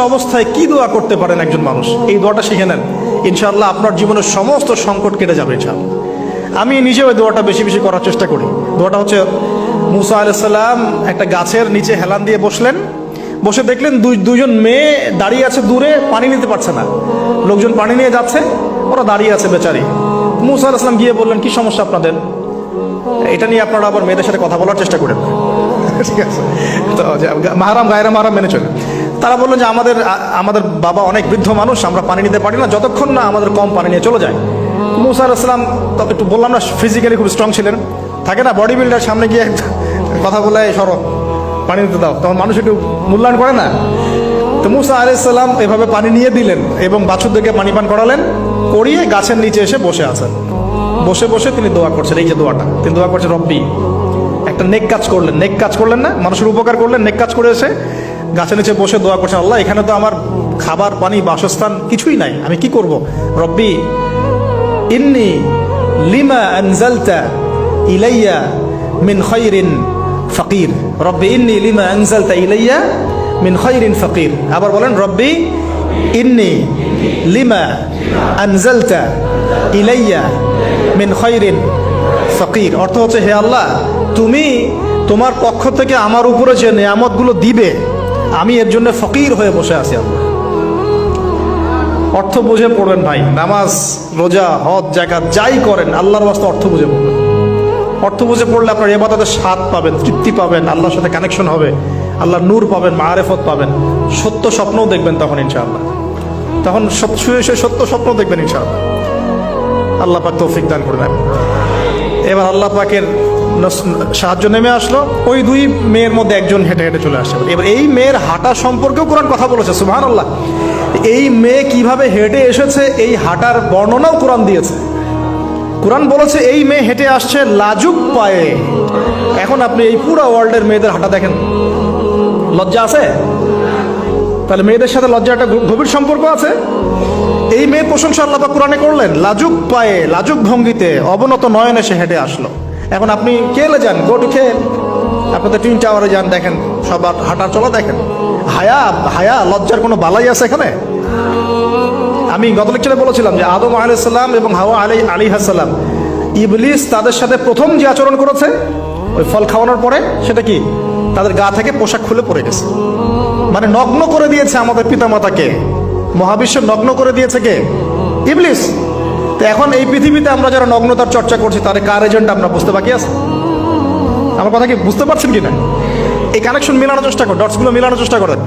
অবস্থায় কি দোয়া করতে পারেন একজন মানুষ, এই দোয়াটা শিখে নেন, ইনশাআল্লাহ আপনার জীবনের সমস্ত সংকট কেটে যাবে ইনশাআল্লাহ। আমি নিজেও এই দোয়াটা বেশি বেশি করার চেষ্টা করি। দোয়াটা হচ্ছে, মুসা আলাইহিস সালাম একটা গাছের নিচে হেলান দিয়ে বসলেন, বসে দেখলেন দুইজন মেয়ে দাঁড়িয়ে আছে দূরে, পানি নিতে পারছে না, লোকজন পানি নিয়ে যাচ্ছে, ওরা দাঁড়িয়ে আছে বেচারি। মুসা আলাইহিস সালাম গিয়ে বললেন, কি সমস্যা আপনাদের? এটা নিয়ে আপনারা আবার মেয়েদের সাথে কথা বলার চেষ্টা করেন, ঠিক আছে? তো মাহারাম গায়রা মাহারাম মেনে চলে। তারা বললেন যে আমাদের বাবা অনেক বৃদ্ধ মানুষ, আমরা পানি নিতে পারি না যতক্ষণ না আমাদের কম পানি নিয়ে চলে যায়। মুসা আলাইহিস সালাম একটু বললাম না, ফিজিক্যালি খুব স্ট্রং ছিলেন, থাকে না বডি বিল্ডার, সামনে গিয়ে কথা বলে সরব পানি নিতে দাও, তখন মানুষ একটু মূল্যায়ন করে না। তো মুসা আলাইহিস সালাম এভাবে পানি নিয়ে দিলেন এবং বাছুরদেরকে পানি পান করালেন, করিয়ে গাছের নিচে এসে বসে আছেন। বসে বসে তিনি দোয়া করছেন, এই যে দোয়াটা তিনি দোয়া করছেন, রব্বি, একটা নেক কাজ করলেন, নেক কাজ করলেন না, মানুষের উপকার করলেন, নেক কাজ করে এসে গাছের নিচে বসে দোয়া করছেন, আল্লাহ এখানে তো আমার খাবার পানি বাসস্থান কিছুই নাই, আমি কি করব? রব্বি ইন্নি লিমা আনজালতা ইলাইয়া মিন খায়রিন ফাকির, রব্বি ইন্নি লিমা আনজালতা ইলাইয়া মিন খায়রিন ফাকির। আবার বলেন, রব্বি ইন্নি লিমা আনজালতা ইলাইয়া মিন খায়রিন ফাকির। অর্থ হচ্ছে, হে আল্লাহ, তুমি তোমার পক্ষ থেকে আমার উপরে যে নিয়ামতগুলো দিবে, আমি এর জন্য ফকির হয়ে বসে আছি। আল্লাহ অর্থ বুঝে পড়বেন ভাই, নামাজ রোজা হজ জাকাত যাই করেন আল্লাহর ওয়াস্তে অর্থ বুঝে পড়বেন। অর্থ বুঝে পড়লে আপনার ইবাদতের স্বাদ পাবেন, তৃপ্তি পাবেন, আল্লাহর সাথে কানেকশন হবে, আল্লাহর নূর পাবেন, মাআরিফত পাবেন, সত্য স্বপ্নও দেখবেন তখন ইনশাআল্লাহ। তখন শুয়ে শুয়ে সত্য স্বপ্ন দেখবেন ইনশাআল্লাহ। আল্লাহ পাক তৌফিক দান করবেন। এবার আল্লাহ পাকের সাহায্য নেমে আসলো, ওই দুই মেয়ের মধ্যে একজন হেঁটে হেঁটে চলে আসছে। এবার এই মেয়ের হাঁটা সম্পর্কেও কোরআন কথা বলেছে, সুবহানাল্লাহ। এই মেয়ে কিভাবে হেঁটে এসেছে এই হাঁটার বর্ণনাও কোরআন দিয়েছে। কোরআন বলেছে এই মেয়ে হেঁটে আসছে লাজুক পায়ে। এখন আপনি এই পুরো ওয়ার্ল্ডের মেয়েদের হাঁটা দেখেন, লজ্জা আছে? তাহলে মেয়েদের সাথে লজ্জা একটা গভীর সম্পর্ক আছে। এই মেয়ের প্রশংসা আল্লাহ পাক কোরআনে করলেন, লাজুক পায়ে লাজুক ভঙ্গিতে অবনত নয়নে সে হেঁটে আসলো। এখন আপনি কেলে যান, গো টু খেল, আপনাদের টুইন টাওয়ারে যান, দেখেন সবার হাঁটার চলা দেখেন। হায়া লজ্জার কোনো বালাই আছে এখানে? আমি গত লেকচারে বলেছিলাম যে আদম আলাইহিস সালাম এবং হাওয়া আলাইহিস সালাম, ইবলিস তাদের সাথে প্রথম যে আচরণ করেছে ওই ফল খাওয়ানোর পরে, সেটা কি? তাদের গা থেকে পোশাক খুলে পড়ে গেছে, মানে নগ্ন করে দিয়েছে আমাদের পিতামাতাকে, মহাবিশ্ব নগ্ন করে দিয়েছে কে? ইবলিস। তো এখন এই পৃথিবীতে আমরা যারা নগ্নতার চর্চা করছি, তার কার এজেন্ট আমরা বুঝতে বাকি আছে? আমার কথা কি বুঝতে পারছেন কিনা? এই কানেকশন মেলানোর চেষ্টা করেন, ডটসগুলো মেলানোর চেষ্টা করেন।